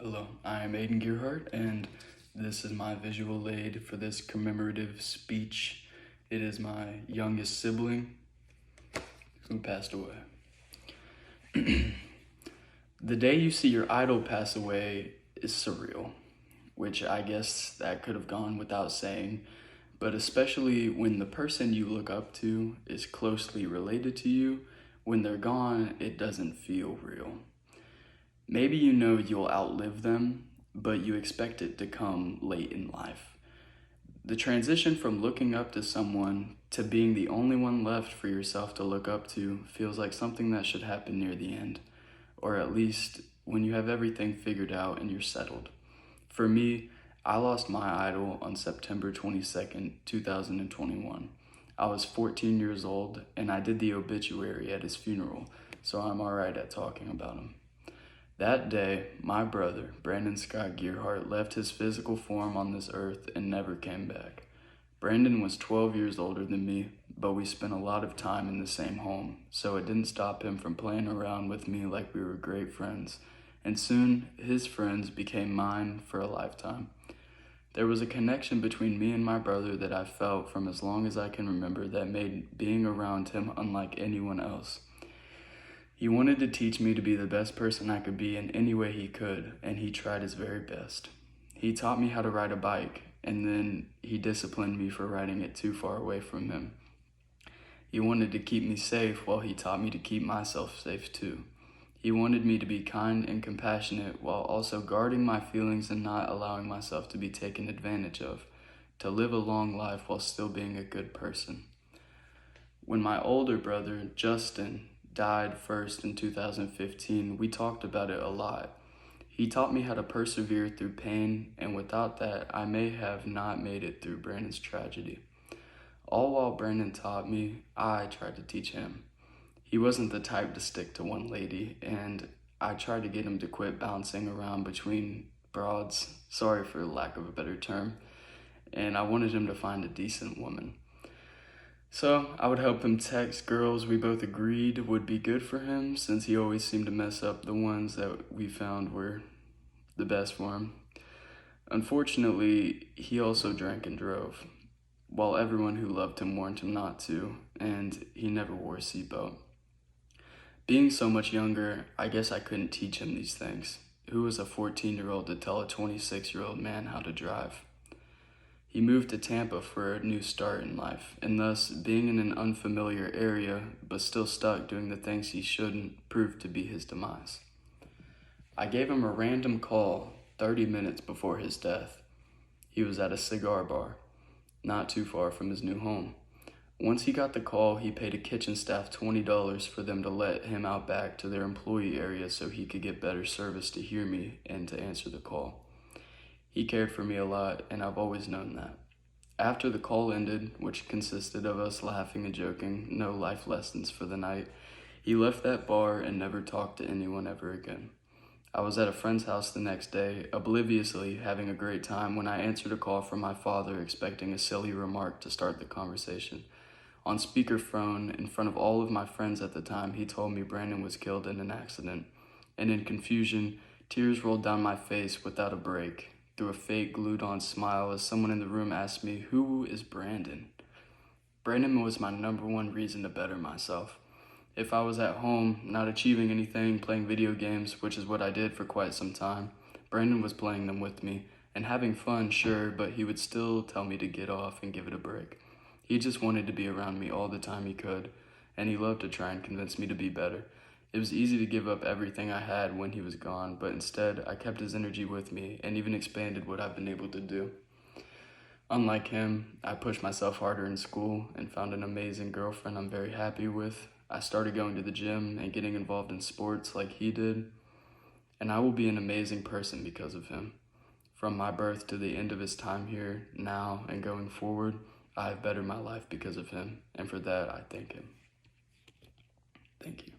Hello, I am Aiden Gearhart, and this is my visual aid for this commemorative speech. It is my youngest sibling who passed away. The day you see your idol pass away is surreal, which I guess that could have gone without saying, but especially when the person you look up to is closely related to you, when they're gone, it doesn't feel real. Maybe you know you'll outlive them, but you expect it to come late in life. The transition from looking up to someone to being the only one left for yourself to look up to feels like something that should happen near the end, or at least when you have everything figured out and you're settled. For me, I lost my idol on September 22nd, 2021. I was 14 years old and I did the obituary at his funeral, so I'm alright at talking about him. That day, my brother, Brandon Scott Gearhart, left his physical form on this earth and never came back. Brandon was 12 years older than me, but we spent a lot of time in the same home, so it didn't stop him from playing around with me like we were great friends, and soon his friends became mine for a lifetime. There was a connection between me and my brother that I felt from as long as I can remember that made being around him unlike anyone else. He wanted to teach me to be the best person I could be in any way he could, and he tried his very best. He taught me how to ride a bike, and then he disciplined me for riding it too far away from him. He wanted to keep me safe while he taught me to keep myself safe too. He wanted me to be kind and compassionate while also guarding my feelings and not allowing myself to be taken advantage of, to live a long life while still being a good person. When my older brother, Justin, died first in 2015, we talked about it a lot. He taught me how to persevere through pain, and without that, I may have not made it through Brandon's tragedy. All while Brandon taught me, I tried to teach him. He wasn't the type to stick to one lady, and I tried to get him to quit bouncing around between broads, sorry for lack of a better term, and I wanted him to find a decent woman. So I would help him text girls we both agreed would be good for him, since he always seemed to mess up the ones that we found were the best for him. Unfortunately, he also drank and drove, while everyone who loved him warned him not to, and he never wore a seatbelt. Being so much younger, I guess I couldn't teach him these things. Who was a 14-year-old to tell a 26-year-old man how to drive? He moved to Tampa for a new start in life, and thus, being in an unfamiliar area, but still stuck doing the things he shouldn't, proved to be his demise. I gave him a random call 30 minutes before his death. He was at a cigar bar, not too far from his new home. Once he got the call, he paid a kitchen staff $20 for them to let him out back to their employee area so he could get better service to hear me and to answer the call. He cared for me a lot, and I've always known that. After the call ended, which consisted of us laughing and joking, no life lessons for the night, he left that bar and never talked to anyone ever again. I was at a friend's house the next day, obliviously having a great time when I answered a call from my father expecting a silly remark to start the conversation. On speakerphone, in front of all of my friends at the time, he told me Brandon was killed in an accident, and in confusion, tears rolled down my face without a break, through a fake glued-on smile as someone in the room asked me, "Who is Brandon?" Brandon was my number one reason to better myself. If I was at home, not achieving anything, playing video games, which is what I did for quite some time, Brandon was playing them with me, and having fun, sure, but he would still tell me to get off and give it a break. He just wanted to be around me all the time he could, and he loved to try and convince me to be better. It was easy to give up everything I had when he was gone, but instead, I kept his energy with me and even expanded what I've been able to do. Unlike him, I pushed myself harder in school and found an amazing girlfriend I'm very happy with. I started going to the gym and getting involved in sports like he did, and I will be an amazing person because of him. From my birth to the end of his time here, now and going forward, I have bettered my life because of him, and for that, I thank him. Thank you.